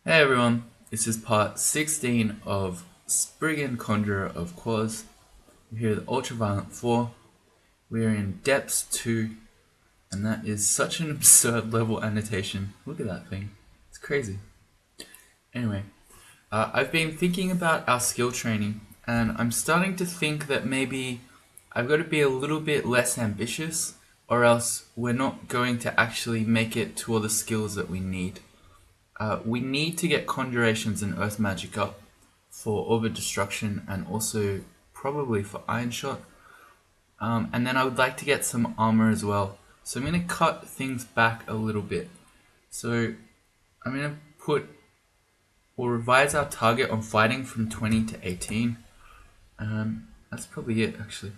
Hey everyone, this is part 16 of Spriggan Conjurer of Qaz. We're here at Ultraviolent 4. We're in Depths 2, and that is such an absurd level annotation. Look at that thing. It's crazy. Anyway, I've been thinking about our skill training, and I'm starting to think that maybe I've got to be a little bit less ambitious, or else we're not going to actually make it to all the skills that we need. We need to get Conjurations and Earth Magic up for Orbit Destruction and also probably for Iron Shot. And then I would like to get some armor as well. So I'm going to cut things back a little bit. So I'm going to put or revise our target on fighting from 20 to 18. That's probably it actually.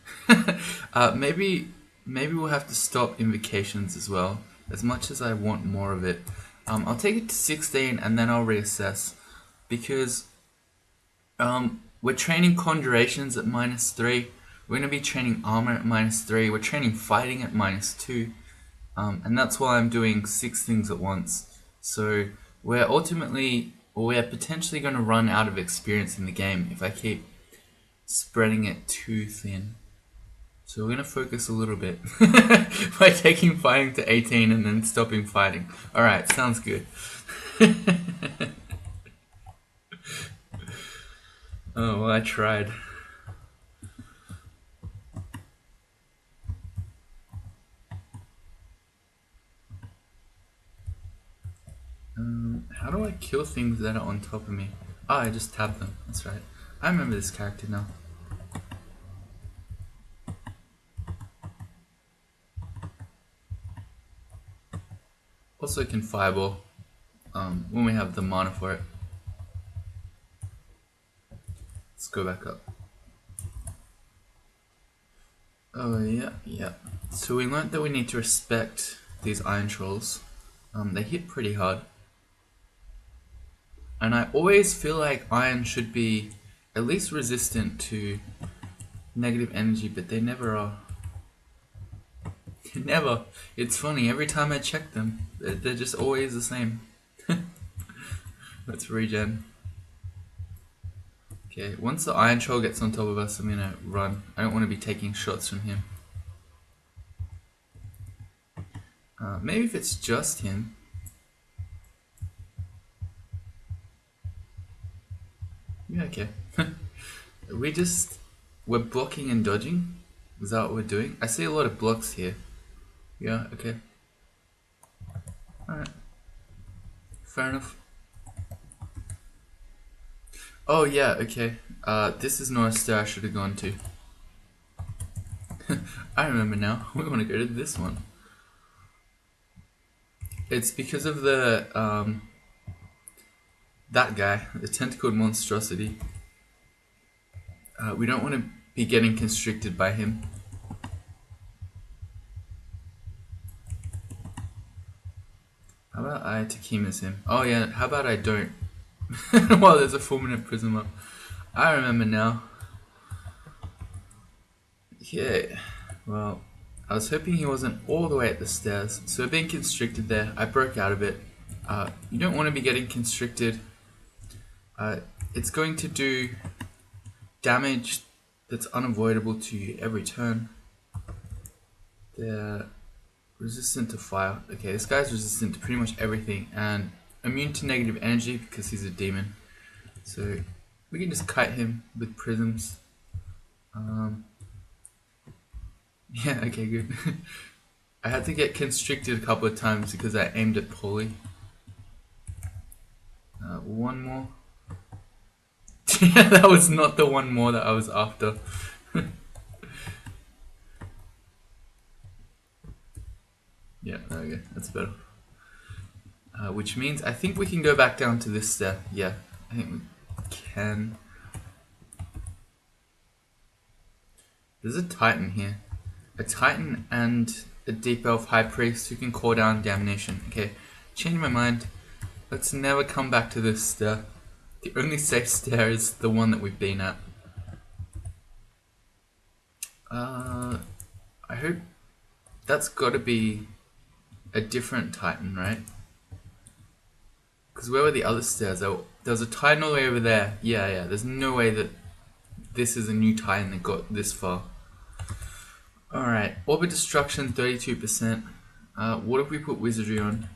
Maybe we'll have to stop invocations as well, as much as I want more of it. I'll take it to 16 and then I'll reassess because we're training conjurations at -3. We're going to be training armor at -3. We're training fighting at -2. And that's why I'm doing 6 things at once. So we're potentially going to run out of experience in the game if I keep spreading it too thin. So we're going to focus a little bit by taking fighting to 18 and then stopping fighting. Alright, sounds good. Oh, well, I tried. How do I kill things that are on top of me? Ah, I just tapped them. That's right. I remember this character now. Also can fireball when we have the mana for it. Let's go back up. Oh yeah. So we learned that we need to respect these iron trolls. They hit pretty hard. And I always feel like iron should be at least resistant to negative energy, but they never are. Never. It's funny, every time I check them, they're just always the same. Let's regen. Okay, once the iron troll gets on top of us, I'm gonna run. I don't want to be taking shots from him. Maybe if it's just him. Yeah, okay. We're blocking and dodging. Is that what we're doing? I see a lot of blocks here. Yeah, okay. Alright. Fair enough. Oh yeah, okay. This is not a stair I should have gone to. I remember now. We want to go to this one. It's because of the, that guy, the tentacled monstrosity. We don't want to be getting constricted by him. How about I Takima's him? Oh yeah, how about I don't? Well, there's a Fulminant Prism up. I remember now. Yeah, well, I was hoping he wasn't all the way at the stairs. So being constricted there, I broke out of it. You don't want to be getting constricted. It's going to do damage that's unavoidable to you every turn. They're resistant to fire. Okay, this guy's resistant to pretty much everything and immune to negative energy because he's a demon. So we can just kite him with prisms. Yeah, okay, good. I had to get constricted a couple of times because I aimed it poorly. One more. Yeah, that was not the one more that I was after. Yeah, there we go. That's better. Which means I think we can go back down to this step. Yeah, I think we can. There's a Titan here. A Titan and a Deep Elf High Priest who can call down Damnation. Okay, change my mind. Let's never come back to this stair. The only safe stair is the one that we've been at. I hope that's got to be a different Titan, right? Because where were the other stairs? There was a Titan all the way over there. Yeah, there's no way that this is a new Titan that got this far. Alright, Orbit Destruction 32%. What if we put Wizardry on?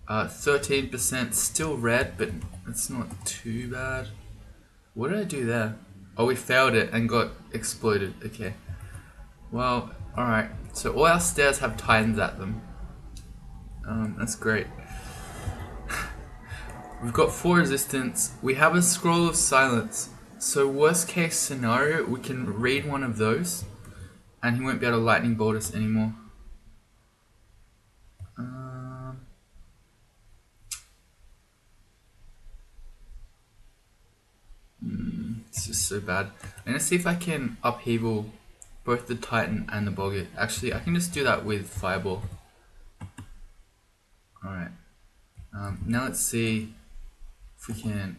13%, still red, but it's not too bad. What did I do there? Oh, we failed it and got exploded. Okay. Well, alright. So all our stairs have Titans at them. That's great. We've got 4 resistance. We have a Scroll of Silence. So worst case scenario, we can raid one of those and he won't be able to lightning bolt us anymore. It's just so bad. I'm gonna see if I can upheaval both the Titan and the Boggart. Actually, I can just do that with Fireball. Alright. Now let's see if we can...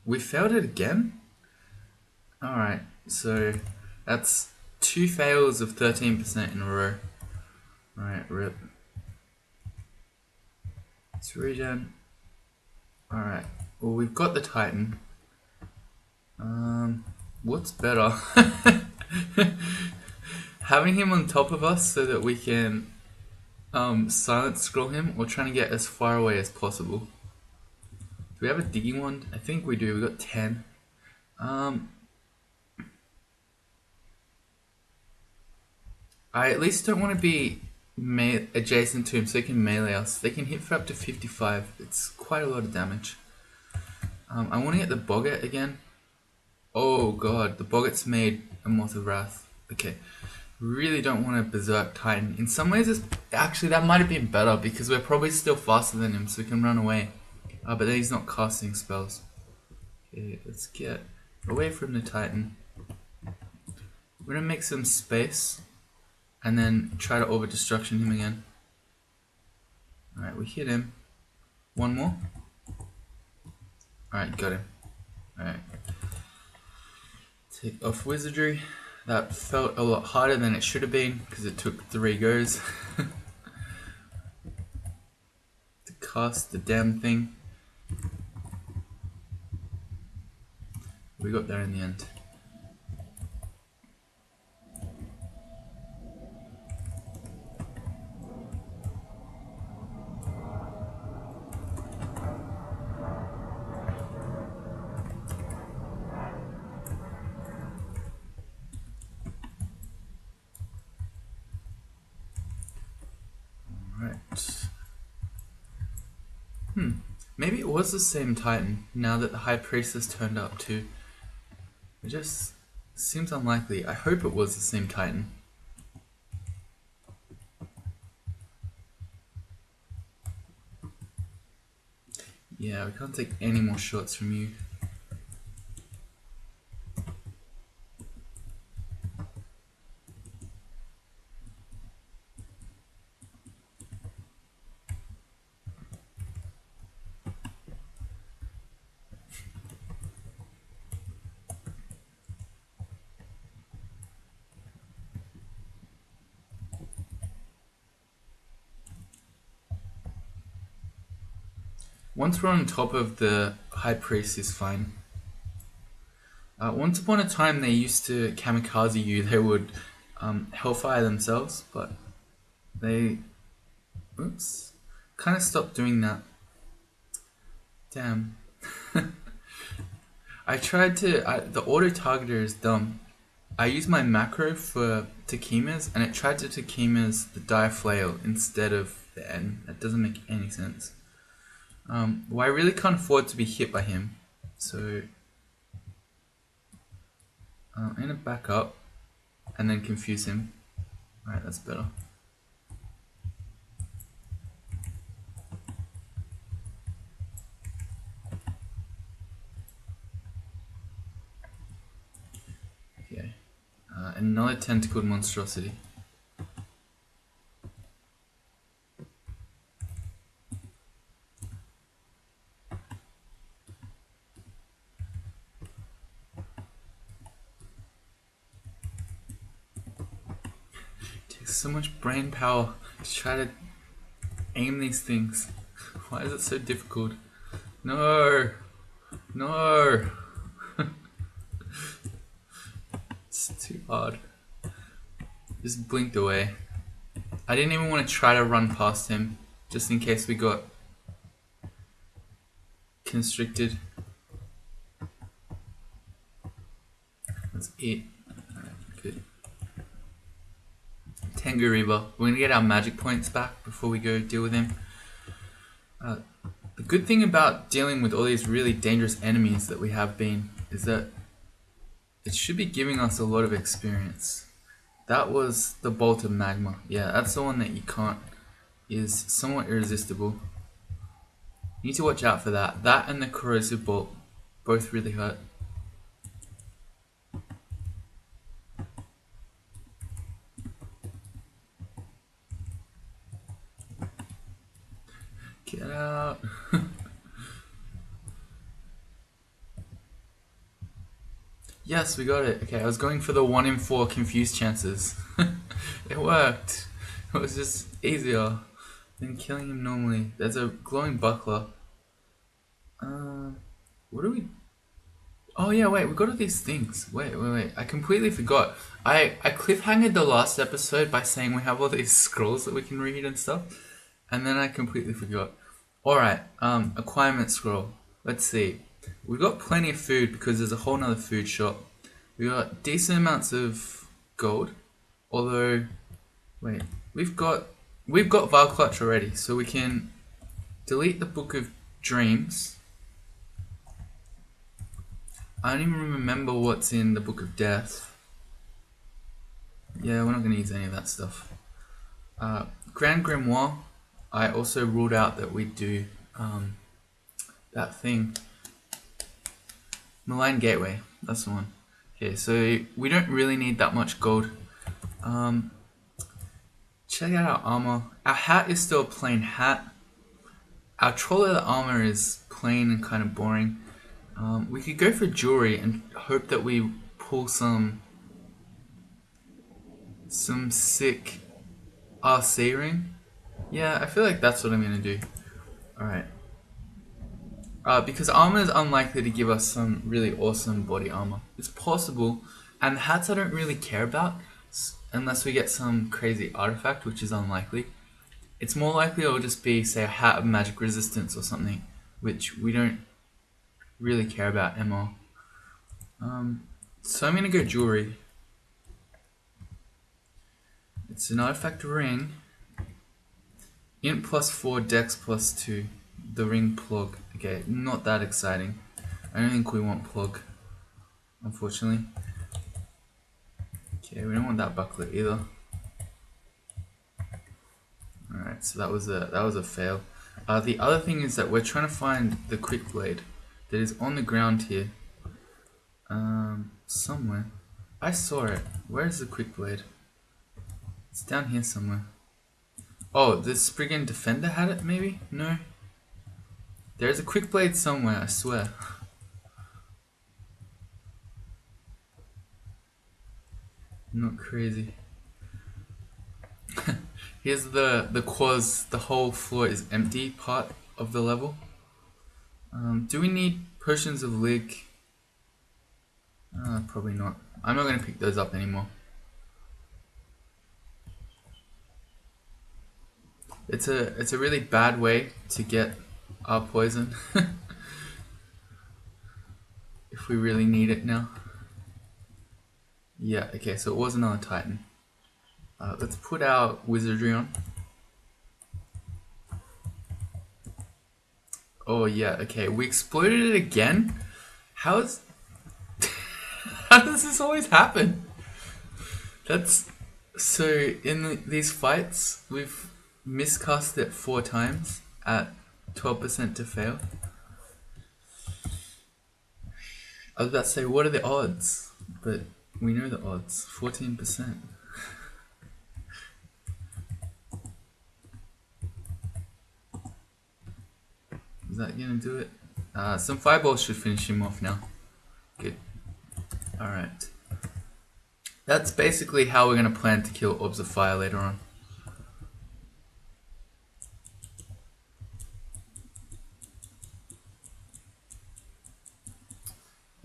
We failed it again? Alright, so that's 2 fails of 13% in a row. Alright, rip. Let's regen. Alright, well we've got the Titan. What's better? Having him on top of us so that we can silence scroll him, or trying to get as far away as possible. Do we have a digging wand? I think we do. We got 10. I at least don't want to be adjacent to him so he can melee us. They can hit for up to 55. It's quite a lot of damage. I want to get the Boggart again. Oh god, the Boggart's made a Moth of Wrath. Okay. Really don't want a Berserk Titan. In some ways, actually that might have been better because we're probably still faster than him, so we can run away. But then he's not casting spells. Okay, let's get away from the Titan. We're gonna make some space and then try to Orbit Destruction him again. Alright, we hit him. One more. Alright, got him. Alright. Take off Wizardry. That felt a lot harder than it should have been because it took 3 goes to cast the damn thing. We got there in the end. Maybe it was the same Titan, now that the High Priestess turned up too. It just seems unlikely. I hope it was the same Titan. Yeah, we can't take any more shots from you. Once we're on top of the High Priest is fine. Once upon a time they used to kamikaze you, they would hellfire themselves, but they kind of stopped doing that. Damn. I tried to, the auto targeter is dumb. I used my macro for Takimas and it tried to Takimas the Dire Flail instead of the N. That doesn't make any sense. Well, I really can't afford to be hit by him, so I'm gonna back up and then confuse him. Alright, that's better. Okay, another tentacled monstrosity. So much brain power to try to aim these things? Why is it so difficult? No! No! It's too hard. Just blinked away. I didn't even want to try to run past him, just in case we got constricted. That's it. Alright, good. Tengu Reaver. We're gonna get our magic points back before we go deal with him. The good thing about dealing with all these really dangerous enemies that we have been is that it should be giving us a lot of experience. That was the Bolt of Magma. Yeah, that's the one that you can't, is somewhat irresistible. You need to watch out for that. That and the Corrosive Bolt both really hurt. Get out. Yes, we got it. Okay, I was going for the 1 in 4 confused chances. It worked. It was just easier than killing him normally. There's a glowing buckler. What do we... Oh yeah, wait, we got all these things. Wait. I completely forgot. I cliffhangered the last episode by saying we have all these scrolls that we can read and stuff. And then I completely forgot. Alright, acquirement scroll. Let's see. We've got plenty of food because there's a whole nother food shop. We got decent amounts of gold. Although, wait, we've got Vile Clutch already, so we can delete the Book of Dreams. I don't even remember what's in the Book of Death. Yeah, we're not going to use any of that stuff. Grand Grimoire, I also ruled out that we'd do that thing. Malign Gateway, that's the one. Okay, so we don't really need that much gold. Check out our armor. Our hat is still a plain hat. Our troll leather armor is plain and kind of boring. We could go for jewelry and hope that we pull some sick RC ring. Yeah, I feel like that's what I'm gonna do. Alright. Because armor is unlikely to give us some really awesome body armor. It's possible, and hats I don't really care about unless we get some crazy artifact, which is unlikely. It's more likely it'll just be, say, a hat of magic resistance or something, which we don't really care about MR. So I'm gonna go jewelry. It's an artifact ring. Int +4, Dex +2. The ring plug. Okay, not that exciting. I don't think we want plug, unfortunately. Okay, we don't want that buckler either. Alright, so that was a fail. The other thing is that we're trying to find the quick blade that is on the ground here. Somewhere. I saw it. Where is the quick blade? It's down here somewhere. Oh, the Spriggan Defender had it, maybe? No? There's a quick blade somewhere, I swear. I'm not crazy. Here's the Qaz, the whole floor is empty part of the level. Do we need potions of Lig? Probably not. I'm not going to pick those up anymore. It's a really bad way to get our poison. If we really need it now. Yeah, okay, so it was another Titan. Let's put our wizardry on. Oh yeah, okay, we exploded it again? How does this always happen? So in these fights, we've miscast it 4 times at 12% to fail. I was about to say, what are the odds? But we know the odds, 14%. Is that gonna do it? Some fireballs should finish him off now. Good. Alright. That's basically how we're gonna plan to kill Orbs of Fire later on.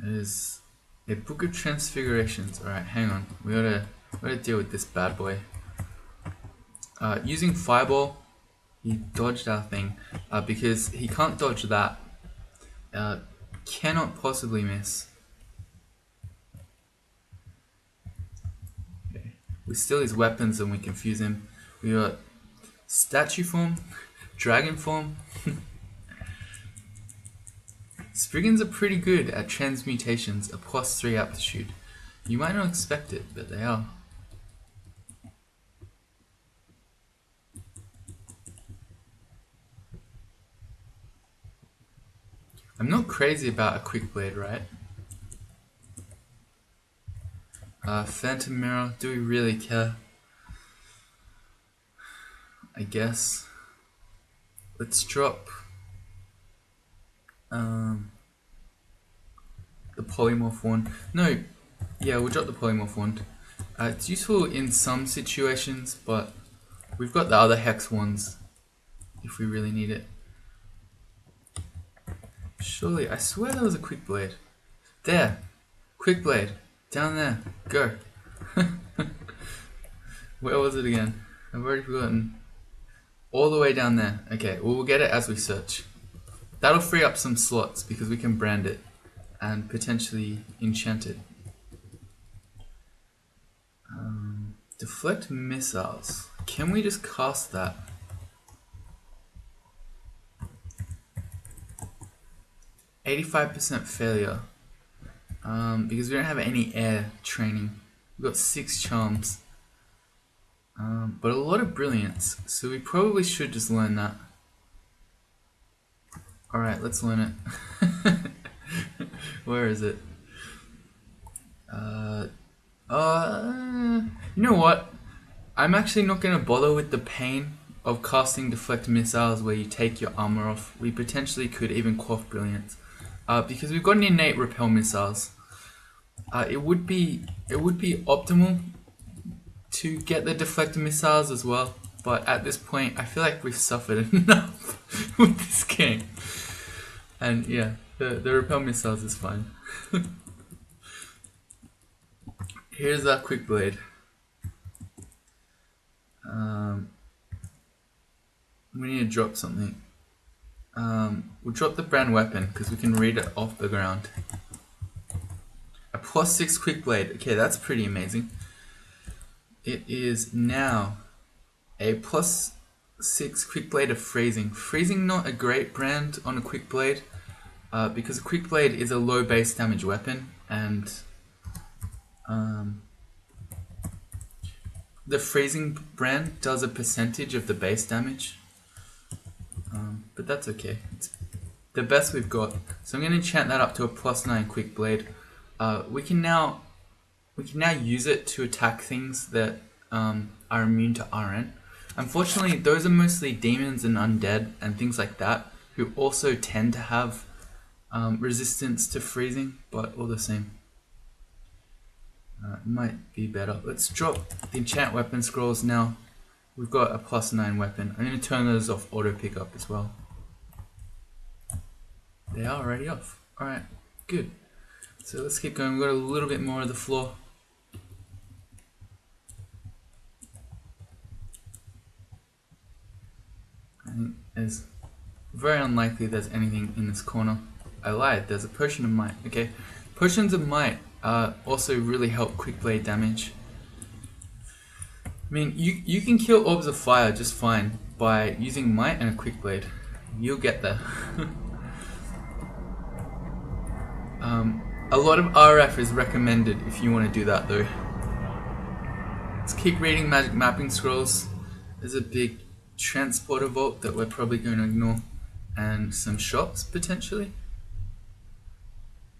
It is a book of transfigurations. Alright, hang on. We gotta deal with this bad boy. Using Fireball, he dodged our thing. Because he can't dodge that. Cannot possibly miss. Okay. We steal his weapons and we confuse him. We got statue form, dragon form. Spriggans are pretty good at transmutations, a +3 aptitude. You might not expect it, but they are. I'm not crazy about a quick blade, right? Phantom mirror, do we really care? I guess. Let's drop the polymorph wand. No, yeah, we'll drop the polymorph wand. It's useful in some situations, but we've got the other hex wands if we really need it. Surely, I swear there was a quick blade. There, quick blade, down there, go. Where was it again? I've already forgotten. All the way down there. Okay, well, we'll get it as we search. That'll free up some slots because we can brand it and potentially enchant it. Deflect missiles. Can we just cast that? %85 failure. Because we don't have any air training. We've got 6 charms. But a lot of brilliance. So we probably should just learn that. Alright, let's learn it. Where is it? You know what? I'm actually not going to bother with the pain of casting deflect missiles where you take your armor off. We potentially could even quaff brilliance. Because we've got an innate repel missiles. It would be optimal to get the deflect missiles as well. But at this point, I feel like we've suffered enough with this game. And yeah, the repel missiles is fine. Here's our quick blade. We need to drop something. We'll drop the brand weapon because we can read it off the ground. A +6 quick blade. Okay, that's pretty amazing. It is now a +6 quick blade of freezing. Freezing not a great brand on a quick blade because a quick blade is a low base damage weapon and the freezing brand does a percentage of the base damage. But that's okay. It's the best we've got. So I'm going to enchant that up to a +9 quick blade. We can now use it to attack things that are immune to RN. Unfortunately, those are mostly demons and undead and things like that, who also tend to have resistance to freezing, but all the same. It might be better. Let's drop the enchant weapon scrolls now. We've got a +9 weapon. I'm going to turn those off auto pickup as well. They are already off. Alright, good. So let's keep going. We've got a little bit more of the floor. I think it's very unlikely there's anything in this corner. I lied, there's a potion of might. Okay, potions of might also really help quick blade damage. I mean, you can kill orbs of fire just fine by using might and a quick blade. You'll get there. A lot of RF is recommended if you want to do that though. Let's keep reading magic mapping scrolls. There's a big transporter vault that we're probably going to ignore. And some shops potentially.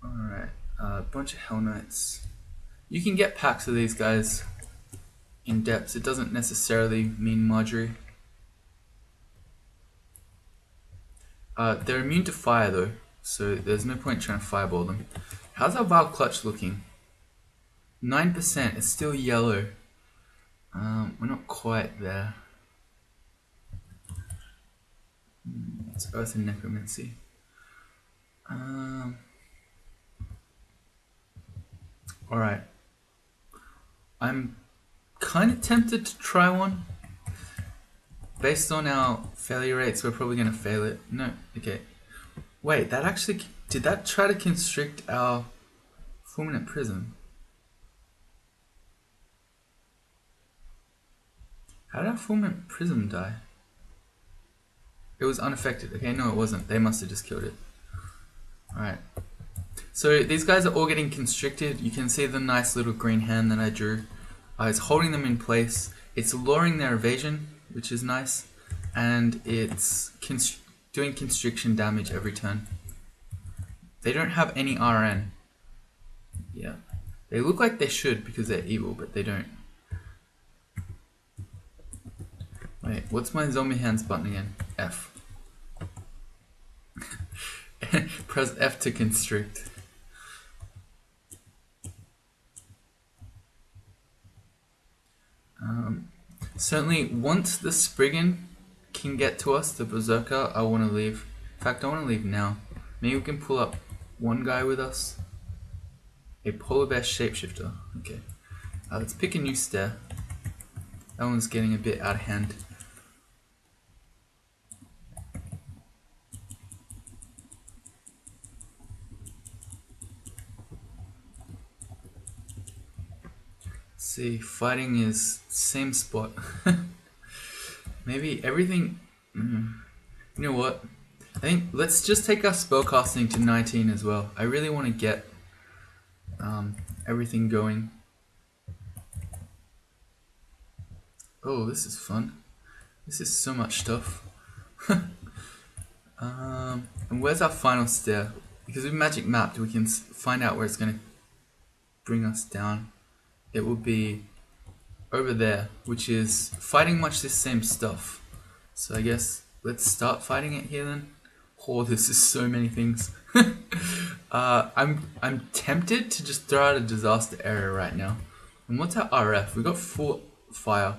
Alright, a bunch of Hell Knights. You can get packs of these guys in depths. It doesn't necessarily mean Marjorie. They're immune to fire though, so there's no point trying to fireball them. How's our Val Clutch looking? 9%, it's still yellow. We're not quite there. It's Earth and Necromancy. Alright. I'm kind of tempted to try one. Based on our failure rates, we're probably going to fail it. No, okay. Wait, that actually... Did that try to constrict our Fulminant Prism? How did our Fulminant Prism die? It was unaffected. Okay, no it wasn't. They must have just killed it. Alright. So these guys are all getting constricted. You can see the nice little green hand that I drew. It's holding them in place. It's lowering their evasion, which is nice. And it's doing constriction damage every turn. They don't have any RN. Yeah. They look like they should because they're evil, but they don't. Wait, what's my zombie hands button again? F. Press F to constrict. Certainly, once the Spriggan can get to us, the Berserker, I want to leave. In fact, I want to leave now. Maybe we can pull up one guy with us. A polar bear shapeshifter. Okay. Let's pick a new stair. That one's getting a bit out of hand. See, fighting is same spot. Maybe everything. You know what? I think let's just take our spellcasting to 19 as well. I really want to get everything going. Oh, this is fun. This is so much stuff. And where's our final stair? Because we've magic mapped, we can find out where it's going to bring us down. It will be over there, which is fighting much the same stuff. So I guess let's start fighting it here then. Oh, this is so many things. I'm tempted to just throw out a disaster area right now. And what's our RF? We got 4 fire.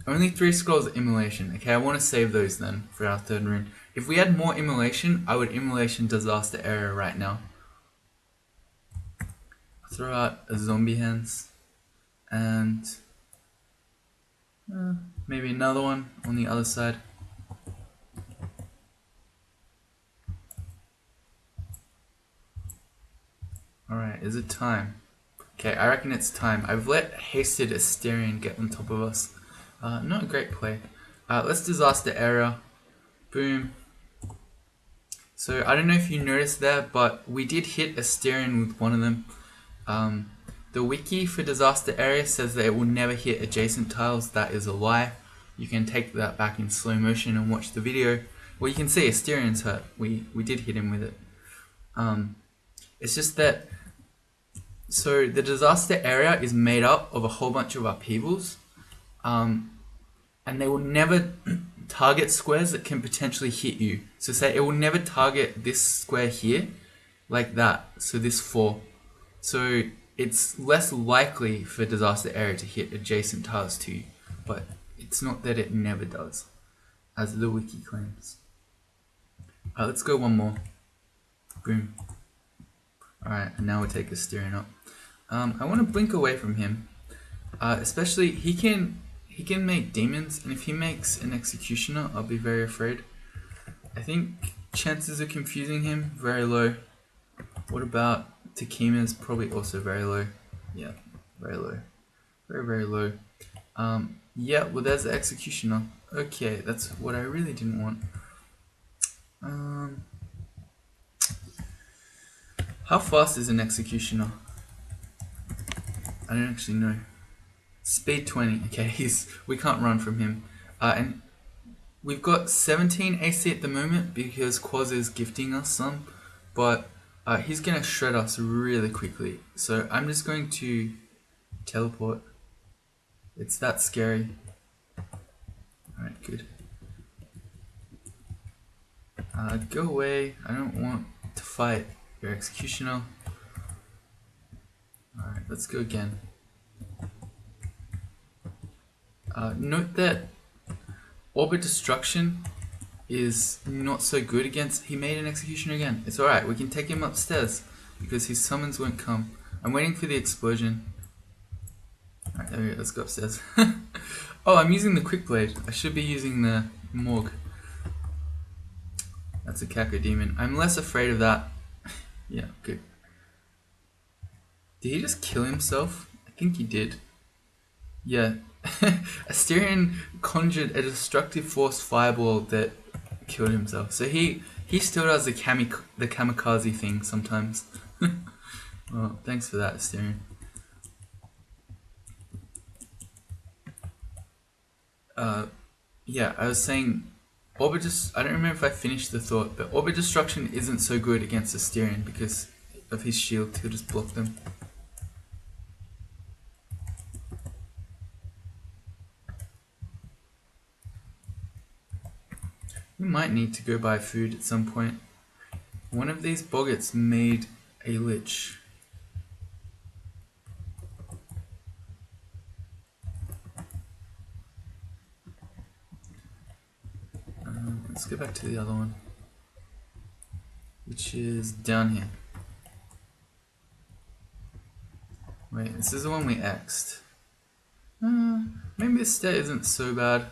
Only 3 scrolls of immolation. Okay, I want to save those then for our 3rd rune. If we had more immolation, I would immolation disaster area right now. I'll throw out a zombie hands. And maybe another one on the other side. Alright, is it time? Okay, I reckon it's time. I've let Hasted Asterion get on top of us. Not a great play. Let's disaster area. Boom. So I don't know if you noticed there, but we did hit Asterion with one of them. The wiki for disaster area says that it will never hit adjacent tiles. That is a lie. You can take that back in slow motion and watch the video. Well, you can see Asterion's hurt. We did hit him with it. It's just that, so the disaster area is made up of a whole bunch of upheavals, and they will never target squares that can potentially hit you. So say it will never target this square here, like that, so this 4. So it's less likely for disaster area to hit adjacent tiles to you, but it's not that it never does, as the wiki claims. Let's go one more. Boom. Alright, and now we'll take Asterion up. I want to blink away from him. Especially, he can make demons, and if he makes an executioner, I'll be very afraid. I think chances of confusing him, very low. What about Takima's? Probably also very low. Yeah, very low. Very, very low. Yeah, well there's the executioner. Okay, that's what I really didn't want. How fast is an executioner? I don't actually know. Speed 20. Okay, we can't run from him. And we've got 17 AC at the moment because Qaz is gifting us some, but he's gonna shred us really quickly. So I'm just going to teleport. It's that scary. Alright, good. Go away. I don't want to fight your executioner. Alright, let's go again. Note that Orbit Destruction is not so good against... He made an executioner again. It's alright, we can take him upstairs because his summons won't come. I'm waiting for the explosion. Alright, there we go, let's go upstairs. Oh, I'm using the quick blade. I should be using the morgue. That's a cacodemon. I'm less afraid of that. Yeah, good. Did he just kill himself? I think he did. Yeah. Asterion conjured a destructive force fireball that killed himself. So he still does the kamikaze thing sometimes. Well, thanks for that, Asterion. Yeah, I was saying, I don't remember if I finished the thought, but Orbit Destruction isn't so good against Asterion because of his shield. He'll just block them. We might need to go buy food at some point. One of these boggarts made a lich. Let's go back to the other one, which is down here. Wait, this is the one we X'd. Maybe this stat isn't so bad.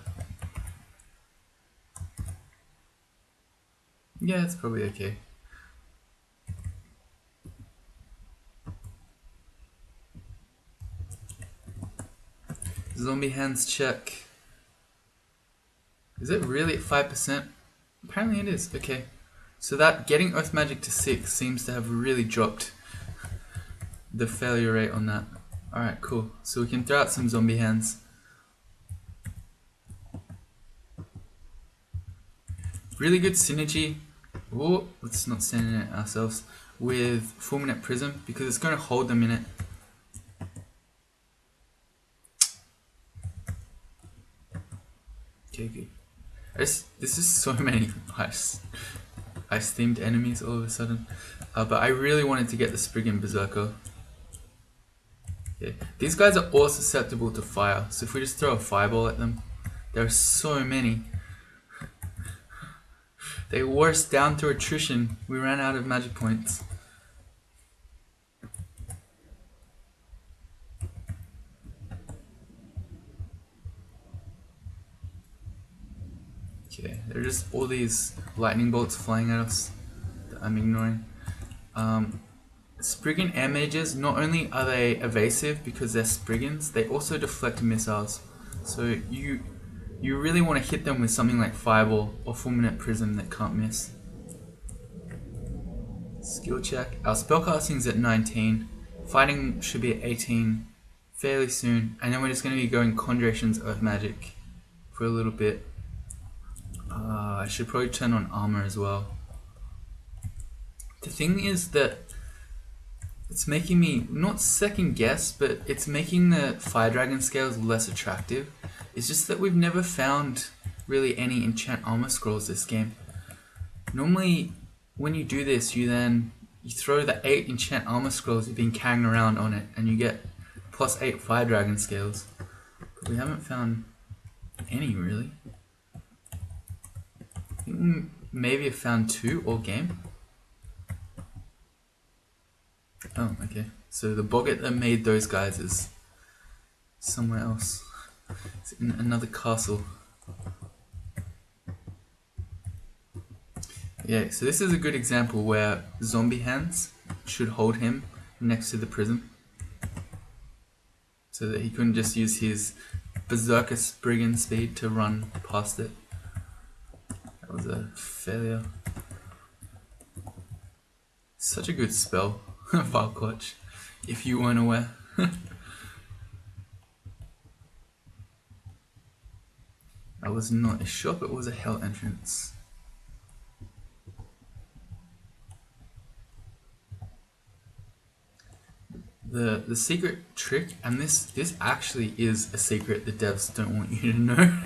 Yeah, it's probably okay. Zombie hands check. Is it really at 5%? Apparently it is. Okay. So that getting Earth Magic to 6 seems to have really dropped the failure rate on that. Alright, cool. So we can throw out some zombie hands. Really good synergy. Oh, let's not stand in it ourselves. With Fulminant Prism because it's going to hold them in it. Okay, good. This is so many ice themed enemies all of a sudden. But I really wanted to get the Spriggan Berserker. Okay. These guys are all susceptible to fire, so if we just throw a fireball at them, there are so many. They wore us down to attrition. We ran out of magic points. Okay, there are just all these lightning bolts flying at us that I'm ignoring. Spriggan air mages, not only are they evasive because they're Spriggans, they also deflect missiles. So you really want to hit them with something like Fireball or Fulminant Prism that can't miss. Skill check. Our spellcasting's at 19. Fighting should be at 18 fairly soon. And then we're just going to be going Conjuration's Earth Magic for a little bit. I should probably turn on armor as well. The thing is that it's making me not second guess, but it's making the Fire Dragon scales less attractive. It's just that we've never found really any enchant armor scrolls this game. Normally, when you do this, you throw the 8 enchant armor scrolls you've been carrying around on it, and you get plus 8 Fire Dragon scales. But we haven't found any really. I think we maybe have found 2 all game. Oh, okay. So the boggart that made those guys is somewhere else. It's in another castle. Yeah, so this is a good example where zombie hands should hold him next to the prism. So that he couldn't just use his Berserker Spriggan speed to run past it. That was a failure. Such a good spell. File Clutch, if you weren't aware. That was not a shop, it was a hell entrance. The secret trick, and this actually is a secret the devs don't want you to know.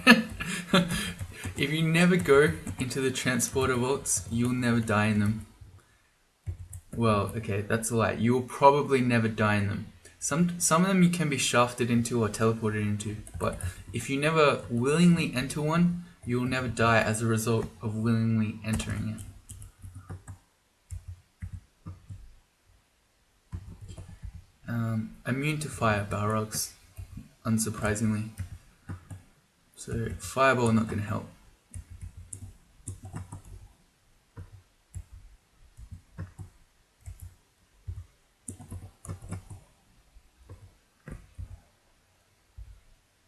If you never go into the transporter vaults, you'll never die in them. Well, okay, that's a lie. You will probably never die in them. Some of them you can be shafted into or teleported into, but if you never willingly enter one, you will never die as a result of willingly entering it. Immune to fire, Balrogs, unsurprisingly. So fireball not going to help.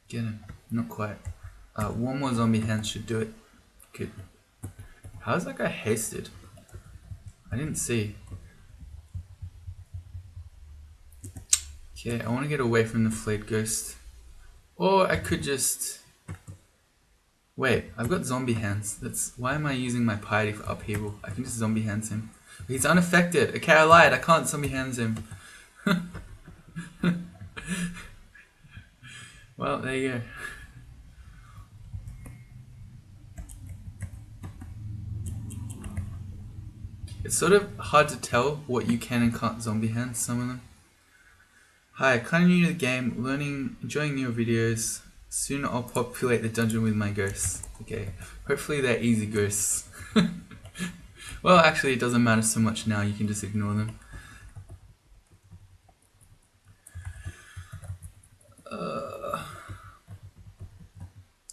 Get him. Not quite. One more zombie hand should do it. Good. How is that guy hasted? I didn't see. Okay, I want to get away from the flayed ghost. Or I could just... Wait, I've got zombie hands. Why am I using my piety for upheaval? I can just zombie hands him. He's unaffected. Okay, I lied. I can't zombie hands him. Well, there you go. It's sort of hard to tell what you can and can't zombie hand some of them. Hi, kinda new to the game, enjoying your videos. Soon I'll populate the dungeon with my ghosts. Okay, hopefully they're easy ghosts. Well, actually it doesn't matter so much now, you can just ignore them.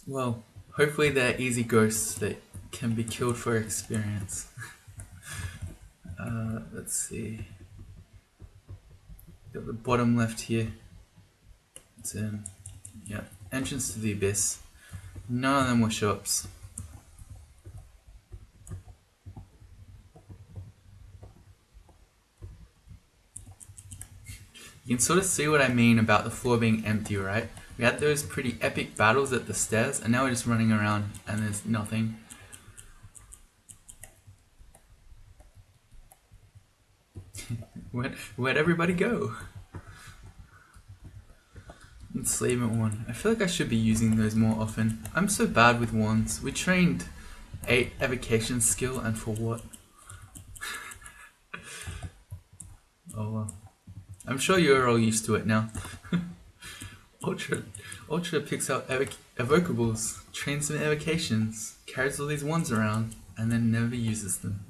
Well, hopefully they're easy ghosts that can be killed for experience. Let's see. Got the bottom left here. It's in, yeah, entrance to the abyss. None of them were shops. You can sort of see what I mean about the floor being empty, right? We had those pretty epic battles at the stairs, and now we're just running around and there's nothing. Where'd everybody go? Enslavement one. I feel like I should be using those more often. I'm so bad with wands. We trained 8 evocation skill, and for what? Oh well. I'm sure you're all used to it now. Ultra picks up evocables, trains some evocations, carries all these wands around, and then never uses them.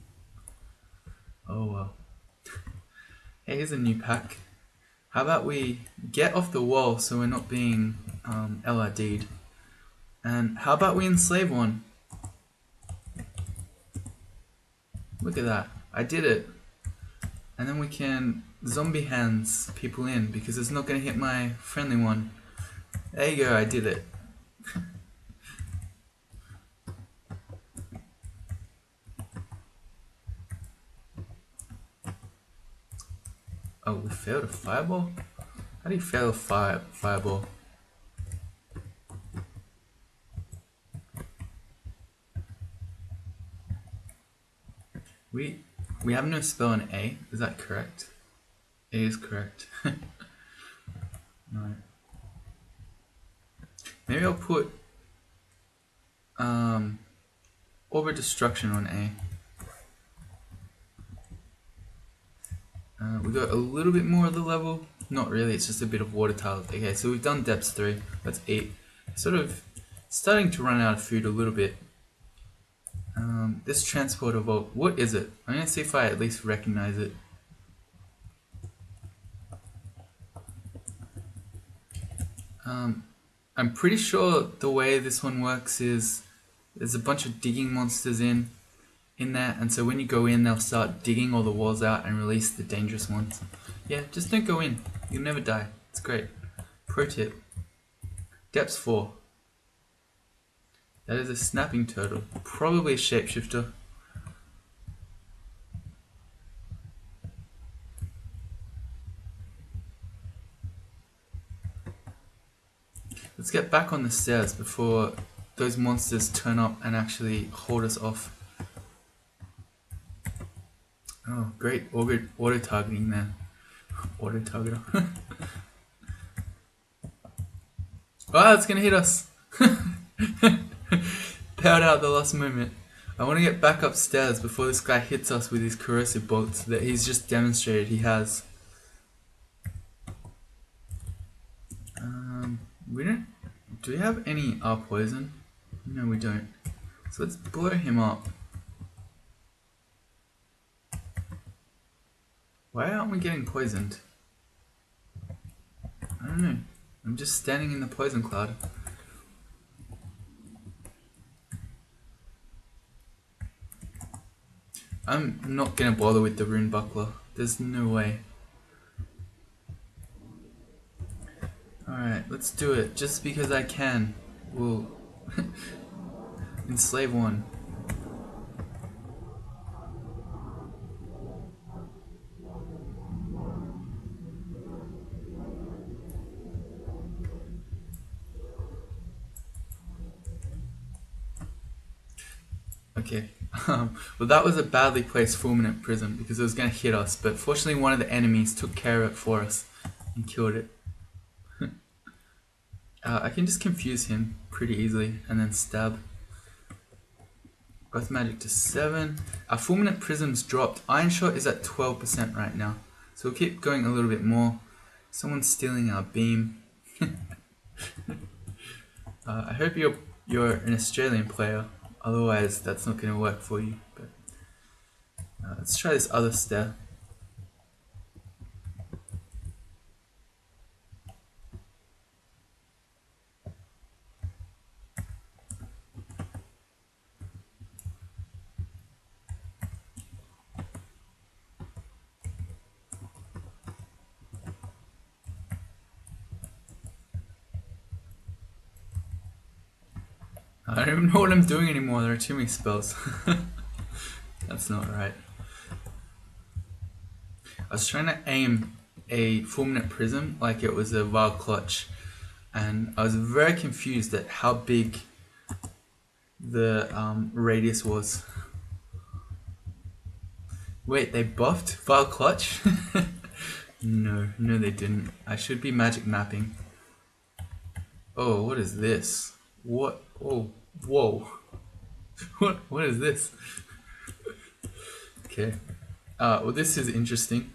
Oh well. Hey, here's a new pack. How about we get off the wall so we're not being LRD'd? And how about we enslave one? Look at that. I did it. And then we can zombie hands people in because it's not going to hit my friendly one. There you go, I did it. Oh, we failed a fireball? How do you fail a fireball? We have no spell in A, is that correct? A is correct. Right. Maybe I'll put Orb of Destruction on A. We got a little bit more of the level. Not really, it's just a bit of water tiles. Okay, so we've done depths 3. That's 8. Sort of starting to run out of food a little bit. This transporter vault, what is it? I'm gonna see if I at least recognize it. I'm pretty sure the way this one works is there's a bunch of digging monsters in there, and so when you go in they'll start digging all the walls out and release the dangerous ones. Yeah, just don't go in, you'll never die, it's great. Pro tip, depths 4. That is a snapping turtle, probably a shapeshifter. Let's get back on the stairs before those monsters turn up and actually hold us off. Oh, great auto-targeting there. Auto-targeter. Oh, it's gonna hit us! Powered out at the last moment. I want to get back upstairs before this guy hits us with his corrosive bolts that he's just demonstrated he has. Do we have any poison? No, we don't. So let's blow him up. Why aren't we getting poisoned? don't know. I'm just standing in the poison cloud. I'm not gonna bother with the rune buckler. There's no way. Alright, let's do it. Just because I can. We'll enslave one. Okay, well that was a badly placed Fulminant Prism because it was going to hit us, but fortunately one of the enemies took care of it for us and killed it. I can just confuse him pretty easily and then stab. Growth magic to 7. Our Fulminant Prism's dropped. Iron Shot is at 12% right now, so we'll keep going a little bit more. Someone's stealing our beam. I hope you're an Australian player. Otherwise, that's not going to work for you. But let's try this other stair. I don't even know what I'm doing anymore. There are too many spells. That's not right. I was trying to aim a Fulminant Prism like it was a Vile Clutch, and I was very confused at how big the radius was. Wait, they buffed Vile Clutch? No, they didn't. I should be magic mapping. Oh, what is this? What? Oh, whoa. What is this? Okay. Well, this is interesting.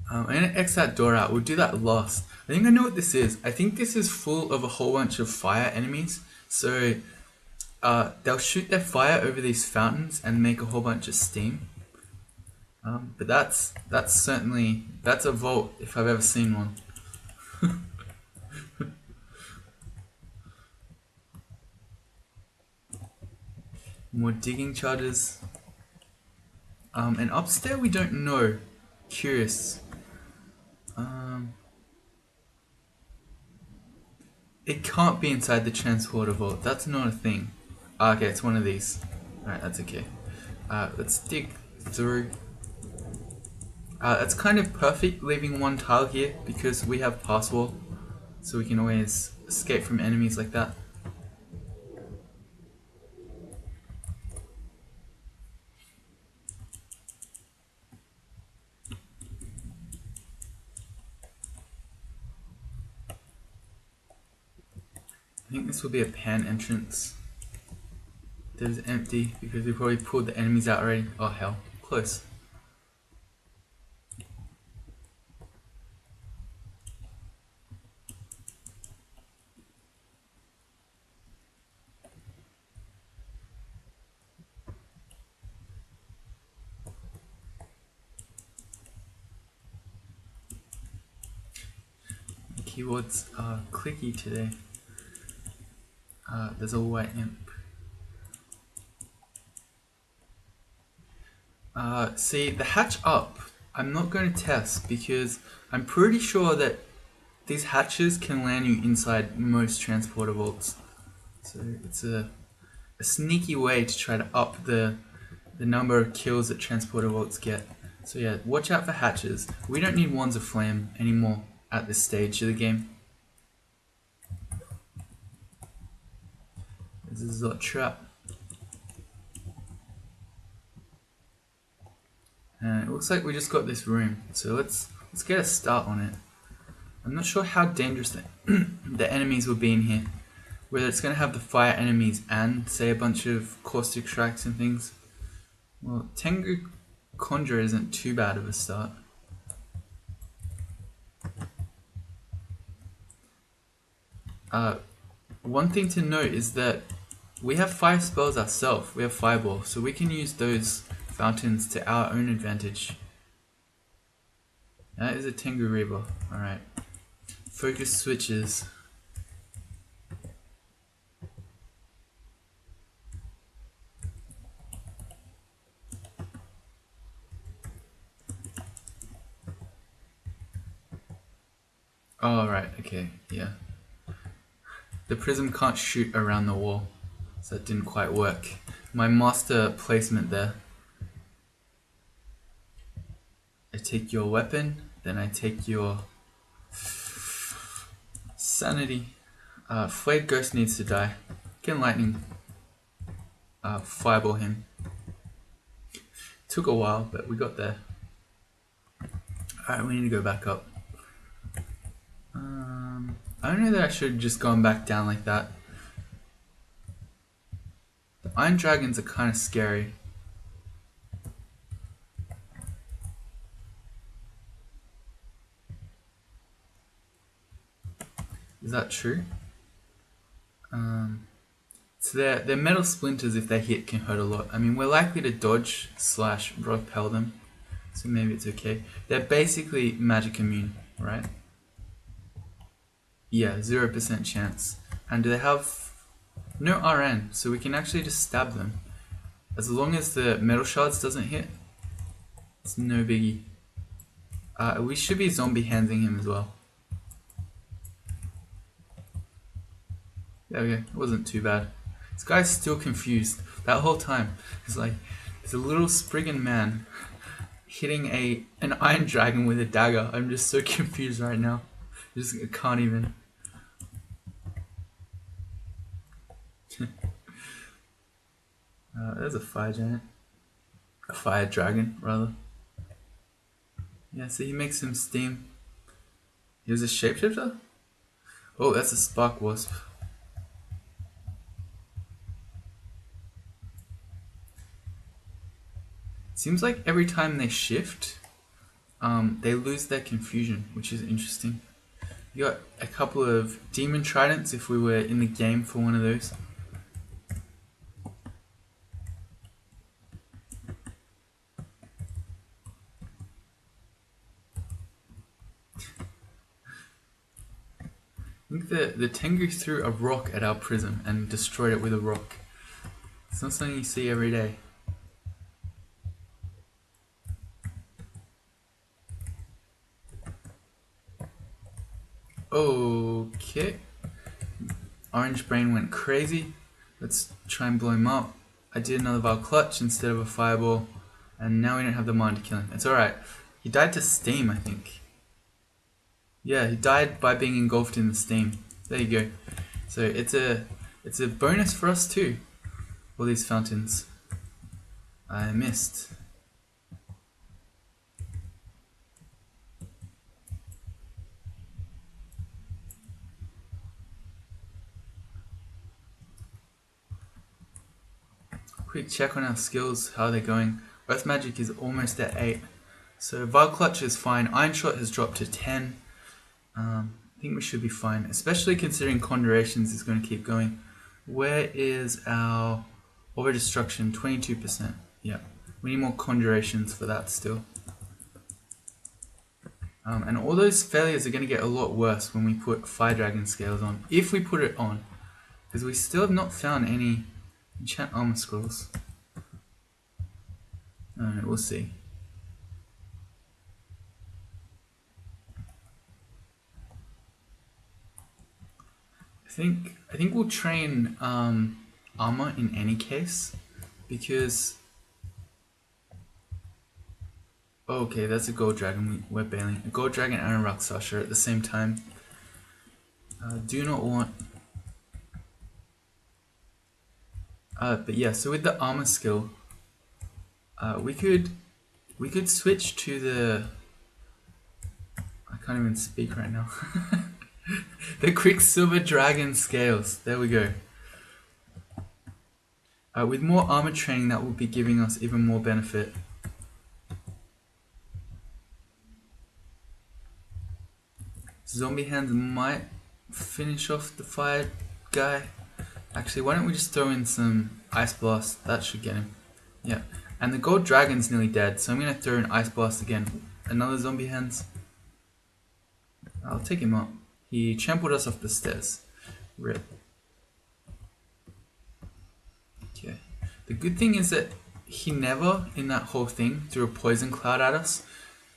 I'm gonna X that door out. We'll do that last. I think I know what this is. I think this is full of a whole bunch of fire enemies. So they'll shoot their fire over these fountains and make a whole bunch of steam. But that's certainly a vault if I've ever seen one. More digging charges. And upstairs we don't know. Curious. It can't be inside the transporter vault. That's not a thing. Okay, it's one of these. Alright, that's okay. Let's dig through. That's kind of perfect leaving one tile here because we have pass wall. So we can always escape from enemies like that. I think this will be a pan entrance. There's empty because we probably pulled the enemies out already. Oh hell, close. The keyboards are clicky today. There's a white imp. See, the hatch up, I'm not going to test because I'm pretty sure that these hatches can land you inside most transporter vaults. So it's a sneaky way to try to up the number of kills that transporter vaults get. So yeah, watch out for hatches. We don't need Wands of Flame anymore at this stage of the game. This is a trap. And it looks like we just got this room, so let's get a start on it. I'm not sure how dangerous the enemies will be in here. Whether it's going to have the fire enemies and, say, a bunch of caustic strikes and things. Well, Tengu Conjurer isn't too bad of a start. One thing to note is that we have fire spells ourselves. We have Fireball, so we can use those fountains to our own advantage. That is a Tengu Reaver. Alright. Focus switches. Oh, right, okay, yeah. The prism can't shoot around the wall, so it didn't quite work. My master placement there. I take your weapon, then I take your sanity. Flayed Ghost needs to die. Can lightning fireball him. Took a while, but we got there. Alright, we need to go back up. I don't know that I should have just gone back down like that. The Iron Dragons are kind of scary. Is that true? So their metal splinters, if they hit, can hurt a lot. I mean, we're likely to dodge / repel them, so maybe it's okay. They're basically magic immune, right? Yeah, 0% chance. And they have no RN, so we can actually just stab them. As long as the metal shards doesn't hit, it's no biggie. We should be zombie handing him as well. There we go, it wasn't too bad. This guy's still confused that whole time. He's like, there's a little Spriggan man hitting an Iron Dragon with a dagger. I'm just so confused right now. I can't even. There's a fire giant. A fire dragon, rather. Yeah, so he makes some steam. He was a shapeshifter? Oh, that's a spark wasp. Seems like every time they shift, they lose their confusion, which is interesting. You got a couple of demon tridents if we were in the game for one of those. I think the Tengu threw a rock at our prism and destroyed it with a rock. It's not something you see every day. Okay. Orange Brain went crazy. Let's try and blow him up. I did another Val Clutch instead of a fireball, and now we don't have the mana to kill him. It's alright. He died to steam, I think. Yeah, he died by being engulfed in the steam. There you go. So it's a bonus for us too. All these fountains. I missed. Quick check on our skills, how they're going. Earth Magic is almost at 8. So Val Clutch is fine. Iron Shot has dropped to 10. I think we should be fine, especially considering Conjurations is going to keep going. Where is our Over Destruction? 22%. Yeah, we need more Conjurations for that still. And all those failures are going to get a lot worse when we put Fire Dragon Scales on. If we put it on. Because we still have not found any enchant armor scrolls. We'll see. I think we'll train armor in any case, because okay, that's a gold dragon we're bailing. A gold dragon and a Rakshasa at the same time. Do not want. But yeah, so with the armor skill, we could switch to the. I can't even speak right now. The Quicksilver Dragon Scales. There we go. With more armor training, that will be giving us even more benefit. Zombie Hands might finish off the fire guy. Actually, why don't we just throw in some Ice Blast? That should get him. Yeah. And the Gold Dragon's nearly dead, so I'm going to throw in Ice Blast again. Another Zombie Hands. I'll take him up. He trampled us off the stairs. Rip. Okay. The good thing is that he never, in that whole thing, threw a poison cloud at us,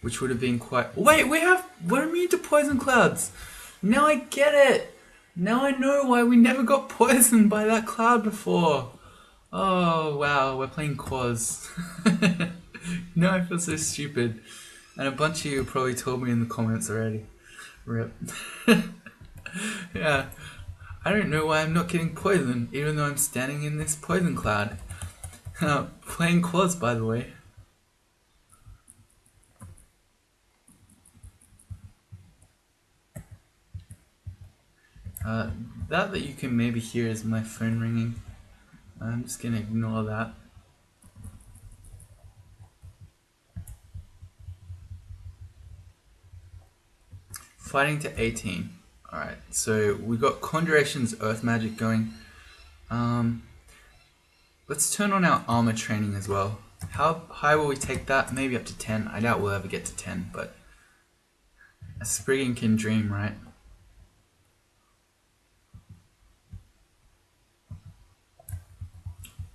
which would have been quite... Wait, we're immune to poison clouds! Now I get it! Now I know why we never got poisoned by that cloud before! Oh, wow, we're playing Qaz. No, I feel so stupid. And a bunch of you probably told me in the comments already. Rip. Yeah. I don't know why I'm not getting poisoned, even though I'm standing in this poison cloud. Playing Qaz, by the way. That you can maybe hear is my phone ringing. I'm just gonna ignore that. Fighting to 18. Alright, so we got Conjuration's Earth Magic going. Let's turn on our armor training as well. How high will we take that? Maybe up to 10. I doubt we'll ever get to 10, but a Spriggan can dream, right?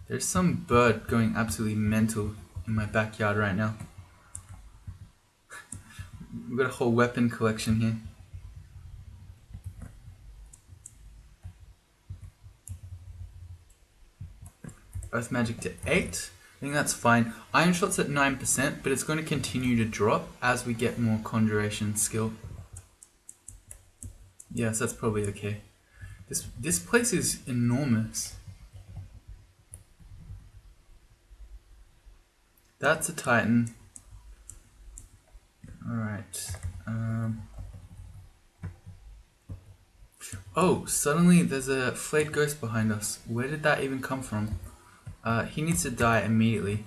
There's some bird going absolutely mental in my backyard right now. We've got a whole weapon collection here. Earth Magic to 8. I think that's fine. Iron Shot's at 9%, but it's going to continue to drop as we get more Conjuration skill. Yes, that's probably okay. This place is enormous. That's a Titan. Alright. Oh, suddenly there's a flayed ghost behind us. Where did that even come from? He needs to die immediately.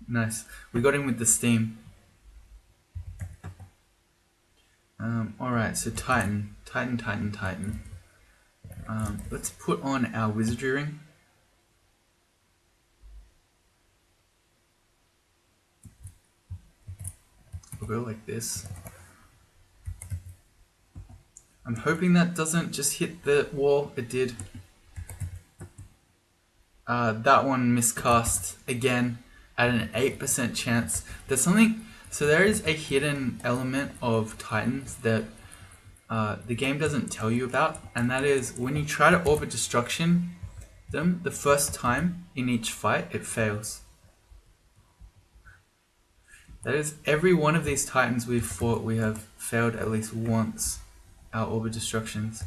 Nice. We got him with the steam. Alright, so Titan. Let's put on our Wizardry Ring. We'll go like this. I'm hoping that doesn't just hit the wall. It did. That one miscast again at an 8% chance. There's something... So there is a hidden element of Titans that the game doesn't tell you about, and that is when you try to orbit destruction them the first time in each fight, it fails. That is, every one of these Titans we've fought, we have failed at least once our orbit destructions.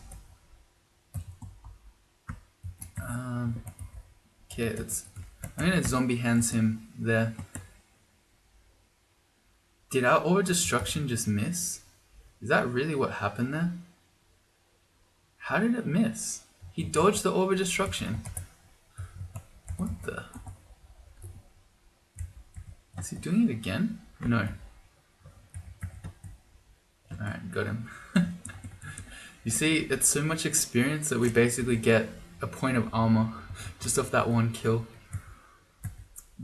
Okay, I'm gonna zombie hands him there. Did our orbit destruction just miss? Is that really what happened there? How did it miss? He dodged the orbit destruction. What the? Is he doing it again? No. Alright, got him. You see, it's so much experience that we basically get a point of armor just off that one kill.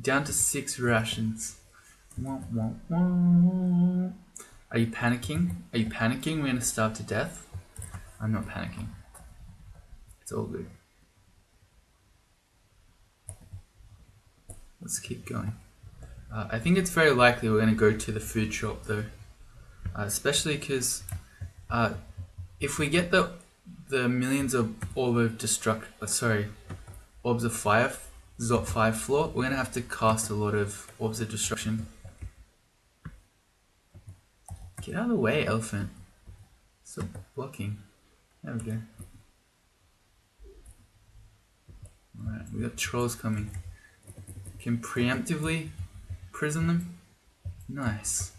Down to 6 rations. Wah, wah, wah. Are you panicking? Are you panicking? We're gonna starve to death? I'm not panicking. It's all good. Let's keep going. I think it's very likely we're gonna go to the food shop though. Especially because if we get the millions of orbs of fire, Zot 5 floor, we're gonna have to cast a lot of orbs of destruction. Get out of the way, elephant. Stop blocking. There we go. Alright, we got trolls coming. Can preemptively prison them. Nice.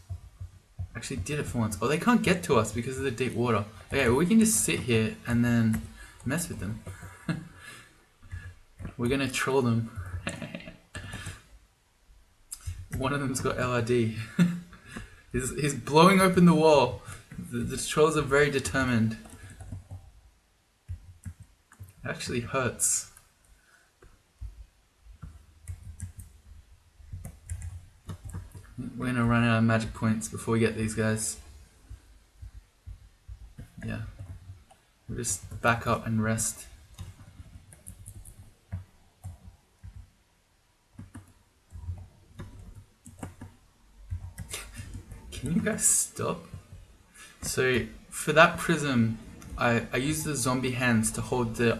Actually did it for once. Oh, they can't get to us because of the deep water. Okay, well, we can just sit here and then mess with them. We're gonna troll them. One of them's got LRD. He's blowing open the wall. The trolls are very determined. It actually hurts. We're gonna run out of magic points before we get these guys. back up and rest. Can you guys stop? So for that prism, I used the zombie hands to hold the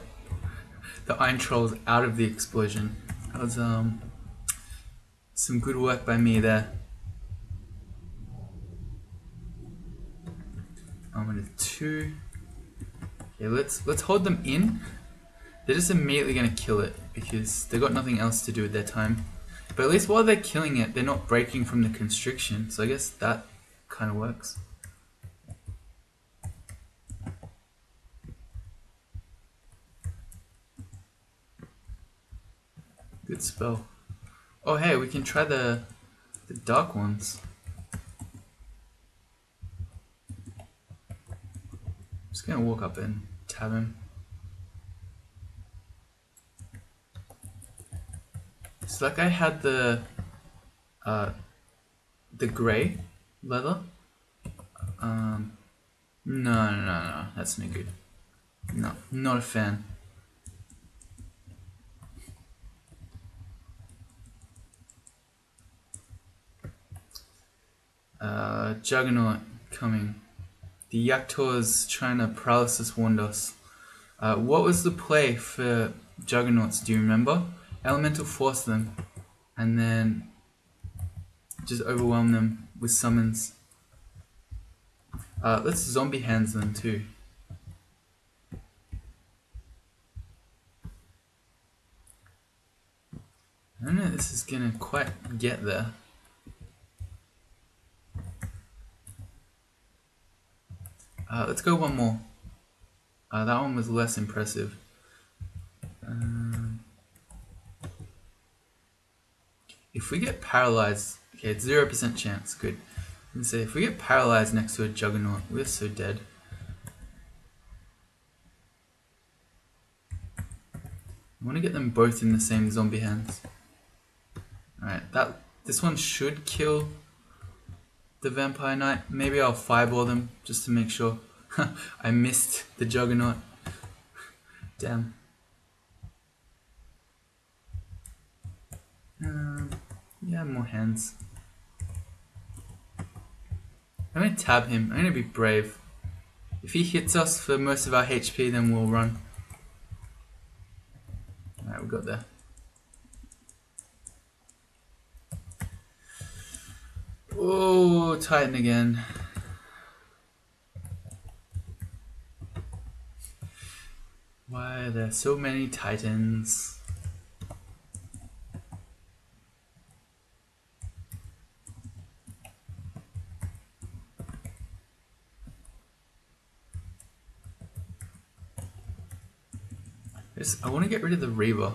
iron trolls out of the explosion. That was some good work by me there. I'm gonna 2. Okay, let's hold them in. They're just immediately gonna kill it because they've got nothing else to do with their time. But at least while they're killing it, they're not breaking from the constriction. So I guess that kind of works. Good spell. Oh hey, we can try the dark ones. Just gonna walk up and tab him. So that guy had the grey leather. No, that's no good. No, not a fan. Juggernaut coming. The Yaktor's trying to paralysis wand us. What was the play for Juggernauts, do you remember? Elemental force them and then just overwhelm them with summons. Let's zombie hands them too. I don't know if this is gonna quite get there. Let's go one more. That one was less impressive. If we get paralyzed, okay, it's 0% chance, good. And say if we get paralyzed next to a Juggernaut, we're so dead. I want to get them both in the same zombie hands. Alright, this one should kill the Vampire Knight. Maybe I'll fireball them just to make sure. I missed the Juggernaut. Damn. Yeah, more hands. I'm going to tab him. I'm going to be brave. If he hits us for most of our HP, then we'll run. Alright, we got there. Oh, Titan again. Why are there so many Titans? I want to get rid of the Reaver.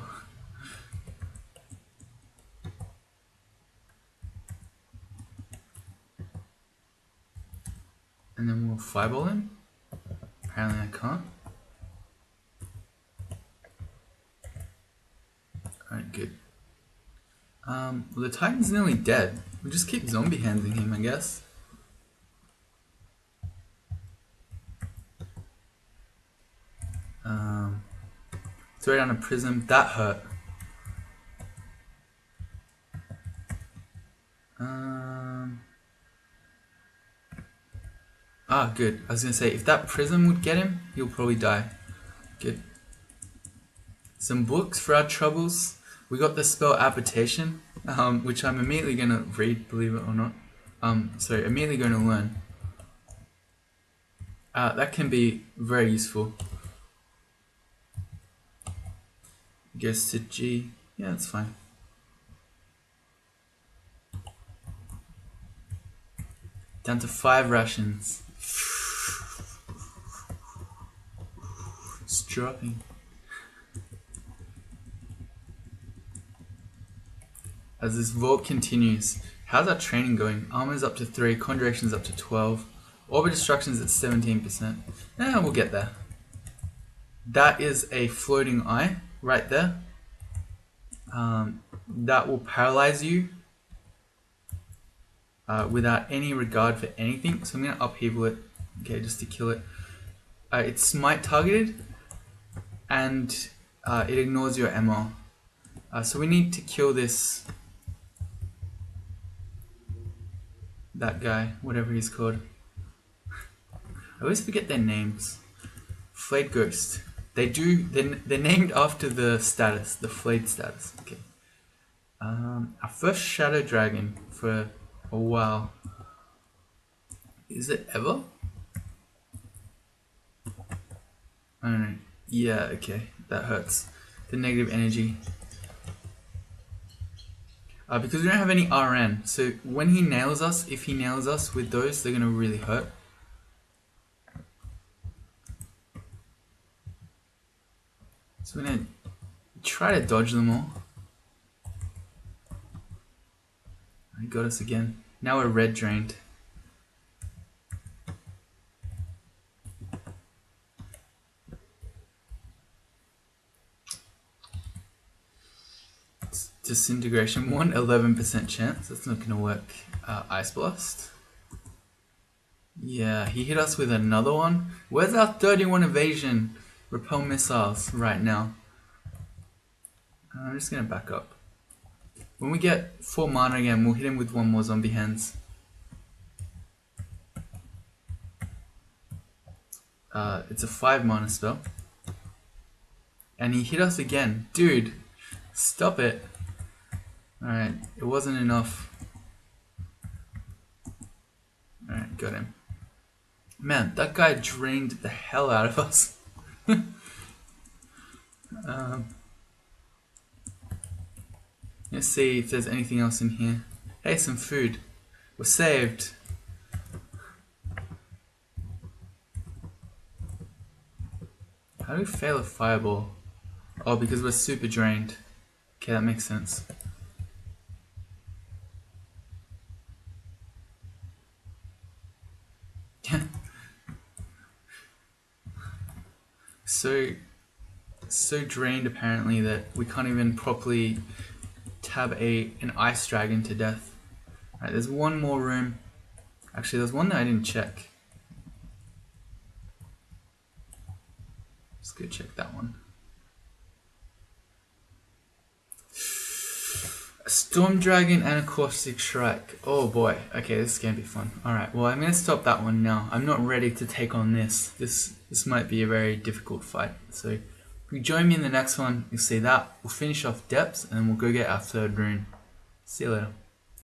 And then we'll fireball him. Apparently I can't. Alright, good. Well, the Titan's nearly dead. We'll just keep zombie handing him, I guess. Throw down a prism. That hurt. Good. I was gonna say, if that prism would get him, he'll probably die. Good. Some books for our troubles. We got the spell Apportation, which I'm immediately gonna read, believe it or not. Sorry, immediately gonna learn. That can be very useful. Goes to G. Yeah, that's fine. Down to 5 rations. It's dropping. As this vault continues, how's our training going? Armor's up to 3, Conjuration's up to 12, Orbit Destruction's at 17%. We'll get there. That is a floating eye right there. That will paralyze you without any regard for anything. So I'm going to upheaval it, okay, just to kill it. It's smite targeted, and it ignores your ammo. So we need to kill that guy, whatever he's called. I always forget their names. Flayed Ghost. They're named after the status, the Flayed status. Okay. Our first Shadow Dragon for a while. Is it ever? I don't know. Yeah, okay. That hurts. The negative energy. Because we don't have any RN, so when he nails us, if he nails us with those, they're gonna really hurt. So we're gonna try to dodge them all. He got us again. Now we're red drained. Disintegration 1, 11% chance. That's not gonna work. Ice Blast. Yeah, he hit us with another one. Where's our 31 evasion? Repel missiles right now. I'm just gonna back up. When we get 4 mana again, we'll hit him with one more zombie hands. It's a 5 mana spell. And he hit us again. Dude, stop it. Alright, it wasn't enough. Alright, got him. Man, that guy drained the hell out of us. Let's see if there's anything else in here. Hey, some food. We're saved. How do we fail a fireball? Oh, because we're super drained. Okay, that makes sense. So drained apparently that we can't even properly tab an ice dragon to death. Alright, there's one more room. Actually, there's one that I didn't check. Let's go check that one. A Storm Dragon and a Caustic Strike. Oh boy. Okay, this is gonna be fun. Alright, well I'm gonna stop that one now. I'm not ready to take on this. This might be a very difficult fight. So if you join me in the next one, you'll see that. We'll finish off depths and then we'll go get our 3rd rune. See you later.